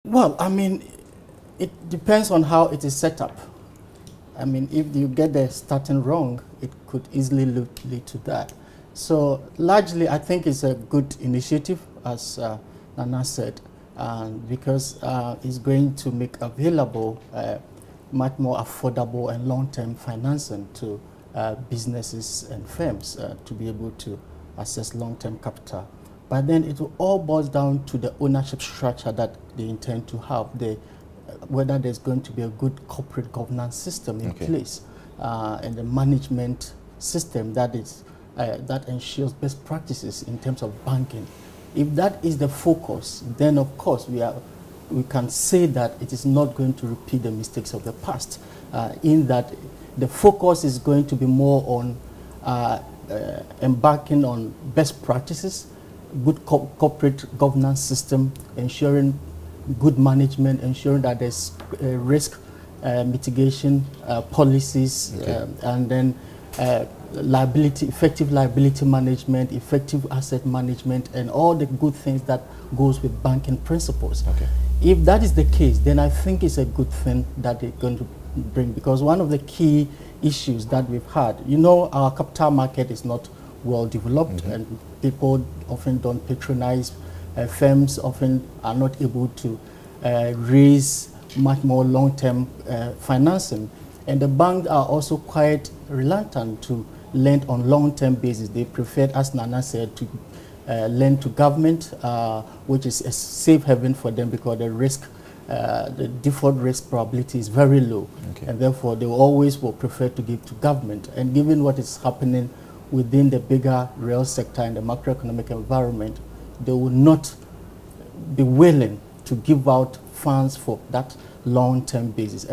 Well, I mean, it depends on how it is set up. I mean, if you get the starting wrong, it could easily lead to that. So largely, I think it's a good initiative, as Nana said, because it's going to make available much more affordable and long-term financing to businesses and firms to be able to access long-term capital. But then it will all boil down to the ownership structure that they intend to have, whether there's going to be a good corporate governance system in place and the management system that ensures best practices in terms of banking. If that is the focus, then of course we can say that it is not going to repeat the mistakes of the past, in that the focus is going to be more on embarking on best practices, good corporate governance system, ensuring good management, ensuring that there's risk mitigation policies, and then effective liability management, effective asset management, and all the good things that goes with banking principles. If that is the case, then I think it's a good thing that they're going to bring, because one of the key issues that we've had, you know, our capital market is not well developed, and people often don't patronize. Firms often are not able to raise much more long-term financing, and the banks are also quite reluctant to lend on long-term basis. They prefer, as Nana said, to lend to government, which is a safe haven for them, because the risk, the default risk probability is very low, and therefore they always will prefer to give to government. And given what is happening within the bigger real sector and the macroeconomic environment, they will not be willing to give out funds for that long-term basis.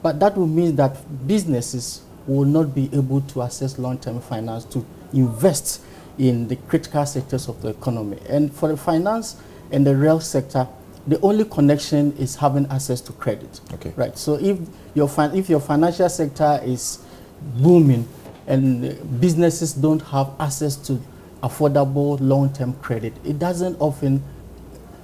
But that will mean that businesses will not be able to access long-term finance to invest in the critical sectors of the economy. And for the finance and the real sector, the only connection is having access to credit. Right. So if your financial sector is booming and businesses don't have access to affordable long-term credit, it doesn't often,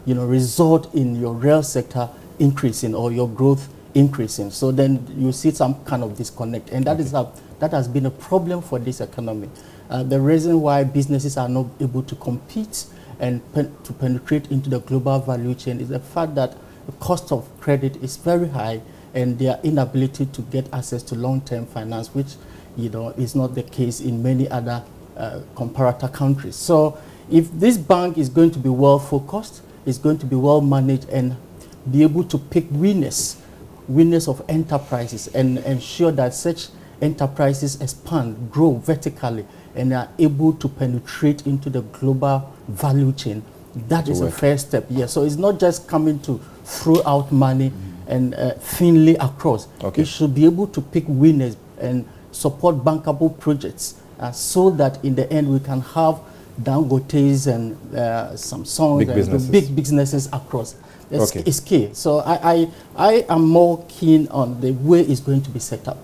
you know, result in your real sector increasing or your growth increasing. So then you see some kind of disconnect, and that has been a problem for this economy. The reason why businesses are not able to compete and to penetrate into the global value chain is the fact that the cost of credit is very high, and their inability to get access to long-term finance, which, you know, is not the case in many other comparator countries. So if this bank is going to be well focused, it's going to be well managed, and be able to pick winners of enterprises, and ensure that such enterprises expand, grow vertically, and are able to penetrate into the global value chain, that is a first step. So it's not just coming to throw out money and thinly across. It should be able to pick winners and support bankable projects, so that in the end we can have Dangotes and Samsung and big businesses across. It's key. So I am more keen on the way it's going to be set up.